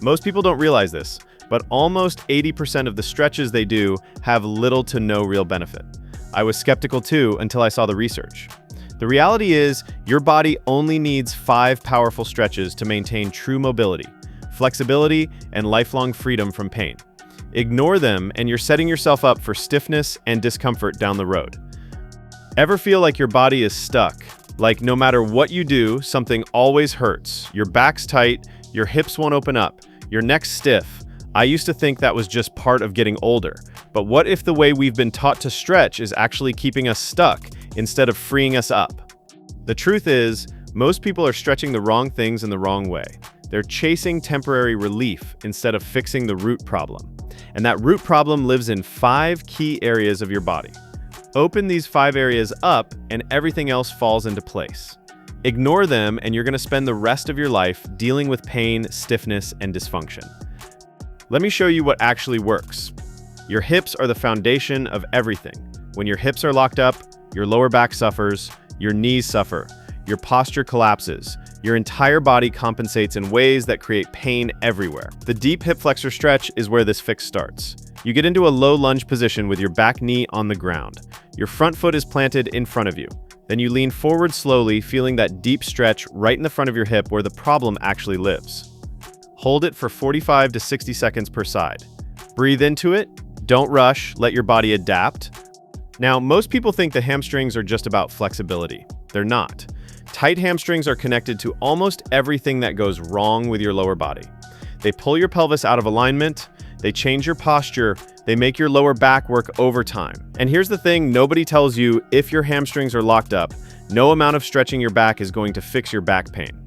Most people don't realize this, but almost 80% of the stretches they do have little to no real benefit. I was skeptical too until I saw the research. The reality is, your body only needs 5 powerful stretches to maintain true mobility, flexibility, and lifelong freedom from pain. Ignore them and you're setting yourself up for stiffness and discomfort down the road. Ever feel like your body is stuck? Like no matter what you do, something always hurts. Your back's tight, your hips won't open up, your neck's stiff. I used to think that was just part of getting older. But what if the way we've been taught to stretch is actually keeping us stuck instead of freeing us up? The truth is, most people are stretching the wrong things in the wrong way. They're chasing temporary relief instead of fixing the root problem. And that root problem lives in 5 key areas of your body. Open these 5 areas up and everything else falls into place. Ignore them and you're going to spend the rest of your life dealing with pain, stiffness, and dysfunction. Let me show you what actually works. Your hips are the foundation of everything. When your hips are locked up, your lower back suffers, your knees suffer, your posture collapses, your entire body compensates in ways that create pain everywhere. The deep hip flexor stretch is where this fix starts. You get into a low lunge position with your back knee on the ground. Your front foot is planted in front of you. Then you lean forward slowly, feeling that deep stretch right in the front of your hip where the problem actually lives. Hold it for 45 to 60 seconds per side. Breathe into it. Don't rush. Let your body adapt. Now, most people think the hamstrings are just about flexibility. They're not. Tight hamstrings are connected to almost everything that goes wrong with your lower body. They pull your pelvis out of alignment. They change your posture. They make your lower back work overtime. And here's the thing nobody tells you: if your hamstrings are locked up, no amount of stretching your back is going to fix your back pain.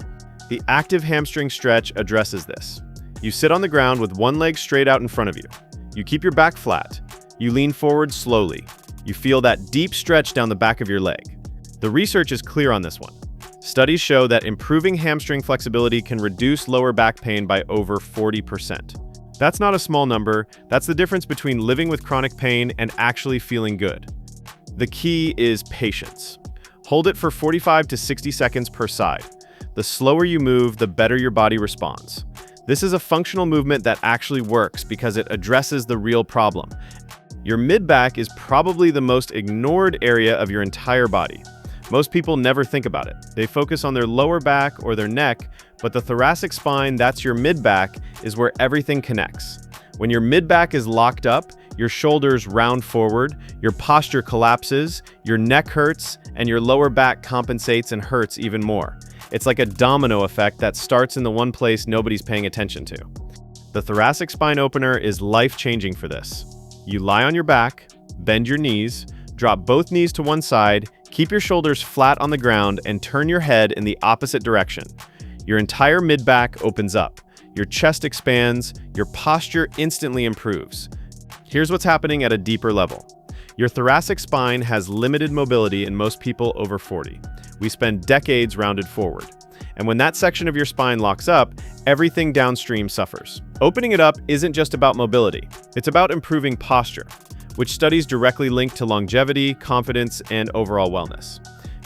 The active hamstring stretch addresses this. You sit on the ground with one leg straight out in front of you. You keep your back flat. You lean forward slowly. You feel that deep stretch down the back of your leg. The research is clear on this one. Studies show that improving hamstring flexibility can reduce lower back pain by over 40%. That's not a small number. That's the difference between living with chronic pain and actually feeling good. The key is patience. Hold it for 45 to 60 seconds per side. The slower you move, the better your body responds. This is a functional movement that actually works because it addresses the real problem. Your mid-back is probably the most ignored area of your entire body. Most people never think about it. They focus on their lower back or their neck, but the thoracic spine, that's your mid-back, is where everything connects. When your mid-back is locked up, your shoulders round forward, your posture collapses, your neck hurts, and your lower back compensates and hurts even more. It's like a domino effect that starts in the one place nobody's paying attention to. The thoracic spine opener is life-changing for this. You lie on your back, bend your knees, drop both knees to one side, keep your shoulders flat on the ground, and turn your head in the opposite direction. Your entire mid-back opens up. Your chest expands. Your posture instantly improves. Here's what's happening at a deeper level. Your thoracic spine has limited mobility in most people over 40. We spend decades rounded forward. And when that section of your spine locks up, everything downstream suffers. Opening it up isn't just about mobility. It's about improving posture, which studies directly link to longevity, confidence, and overall wellness.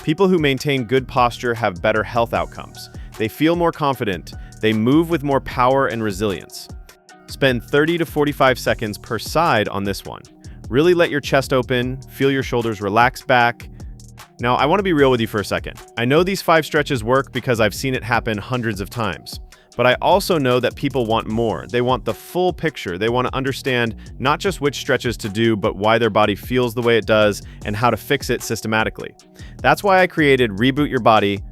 People who maintain good posture have better health outcomes. They feel more confident. They move with more power and resilience. Spend 30 to 45 seconds per side on this one. Really let your chest open, feel your shoulders relax back. Now, I want to be real with you for a second. I know these 5 stretches work because I've seen it happen hundreds of times. But I also know that people want more. They want the full picture. They want to understand not just which stretches to do, but why their body feels the way it does and how to fix it systematically. That's why I created Reboot Your Body.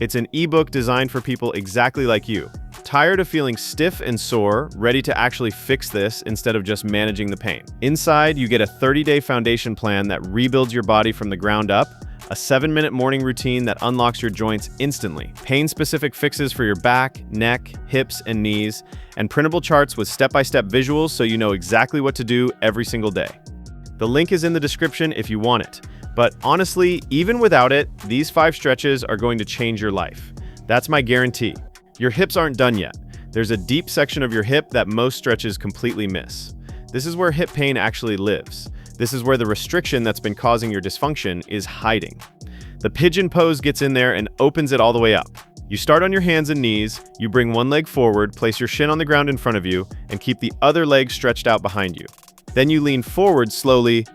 It's an ebook designed for people exactly like you. Tired of feeling stiff and sore, ready to actually fix this instead of just managing the pain. Inside, you get a 30-day foundation plan that rebuilds your body from the ground up, a 7-minute morning routine that unlocks your joints instantly, pain-specific fixes for your back, neck, hips, and knees, and printable charts with step-by-step visuals so you know exactly what to do every single day. The link is in the description if you want it. But honestly, even without it, these 5 stretches are going to change your life. That's my guarantee. Your hips aren't done yet. There's a deep section of your hip that most stretches completely miss. This is where hip pain actually lives. This is where the restriction that's been causing your dysfunction is hiding. The pigeon pose gets in there and opens it all the way up. You start on your hands and knees, you bring one leg forward, place your shin on the ground in front of you, and keep the other leg stretched out behind you. Then you lean forward slowly.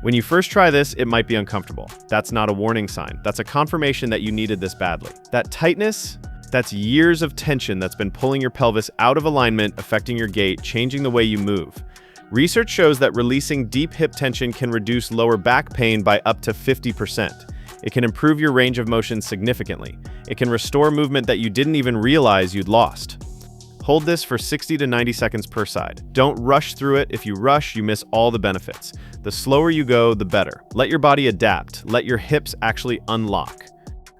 When you first try this, it might be uncomfortable. That's not a warning sign. That's a confirmation that you needed this badly. That tightness, that's years of tension that's been pulling your pelvis out of alignment, affecting your gait, changing the way you move. Research shows that releasing deep hip tension can reduce lower back pain by up to 50%. It can improve your range of motion significantly. It can restore movement that you didn't even realize you'd lost. Hold this for 60 to 90 seconds per side. Don't rush through it. If you rush, you miss all the benefits. The slower you go, the better. Let your body adapt. Let your hips actually unlock.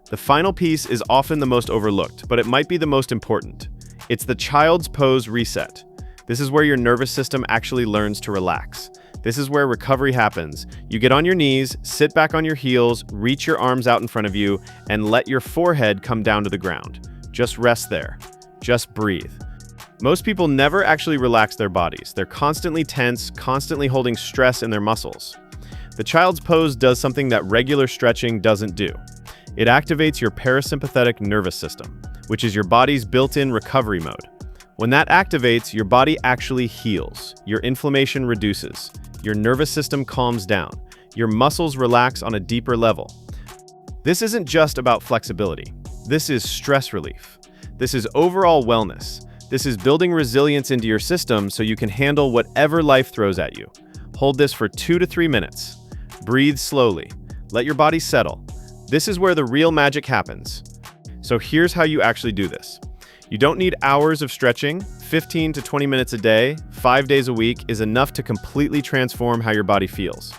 The final piece is often the most overlooked, but it might be the most important. It's the child's pose reset. This is where your nervous system actually learns to relax. This is where recovery happens. You get on your knees, sit back on your heels, reach your arms out in front of you, and let your forehead come down to the ground. Just rest there. Just breathe. Most people never actually relax their bodies. They're constantly tense, constantly holding stress in their muscles. The child's pose does something that regular stretching doesn't do. It activates your parasympathetic nervous system, which is your body's built-in recovery mode. When that activates, your body actually heals. Your inflammation reduces. Your nervous system calms down. Your muscles relax on a deeper level. This isn't just about flexibility. This is stress relief. This is overall wellness. This is building resilience into your system so you can handle whatever life throws at you. Hold this for 2 to 3 minutes. Breathe slowly. Let your body settle. This is where the real magic happens. So here's how you actually do this. You don't need hours of stretching. 15 to 20 minutes a day, 5 days a week is enough to completely transform how your body feels.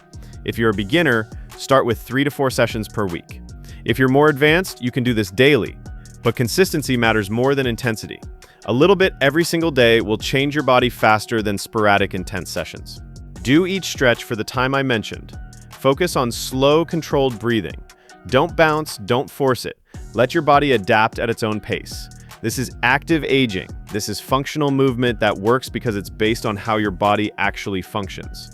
If you're a beginner, start with 3 to 4 sessions per week. If you're more advanced, you can do this daily, but consistency matters more than intensity. A little bit every single day will change your body faster than sporadic intense sessions. Do each stretch for the time I mentioned. Focus on slow, controlled breathing. Don't bounce, don't force it. Let your body adapt at its own pace. This is active aging. This is functional movement that works because it's based on how your body actually functions.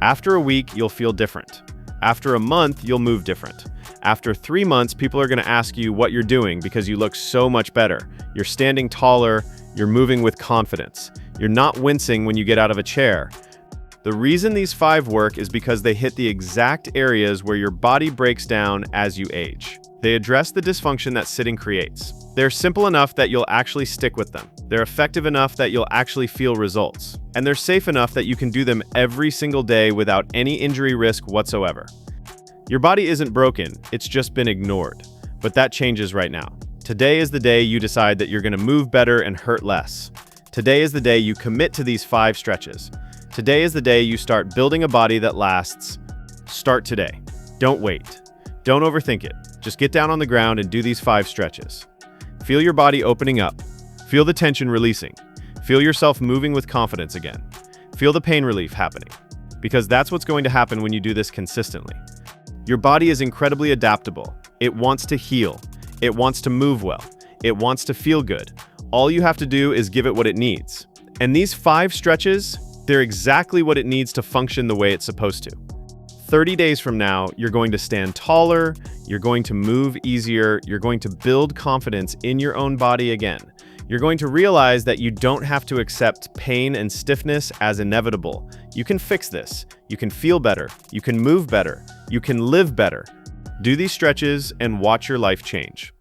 After a week, you'll feel different. After a month, you'll move different. After 3 months, people are going to ask you what you're doing because you look so much better. You're standing taller, you're moving with confidence. You're not wincing when you get out of a chair. The reason these 5 work is because they hit the exact areas where your body breaks down as you age. They address the dysfunction that sitting creates. They're simple enough that you'll actually stick with them. They're effective enough that you'll actually feel results. And they're safe enough that you can do them every single day without any injury risk whatsoever. Your body isn't broken, it's just been ignored. But that changes right now. Today is the day you decide that you're going to move better and hurt less. Today is the day you commit to these 5 stretches. Today is the day you start building a body that lasts. Start today. Don't wait. Don't overthink it. Just get down on the ground and do these 5 stretches. Feel your body opening up. Feel the tension releasing. Feel yourself moving with confidence again. Feel the pain relief happening. Because that's what's going to happen when you do this consistently. Your body is incredibly adaptable. It wants to heal. It wants to move well. It wants to feel good. All you have to do is give it what it needs. And these 5 stretches, they're exactly what it needs to function the way it's supposed to. 30 days from now, you're going to stand taller, you're going to move easier, you're going to build confidence in your own body again. You're going to realize that you don't have to accept pain and stiffness as inevitable. You can fix this. You can feel better. You can move better. You can live better. Do these stretches and watch your life change.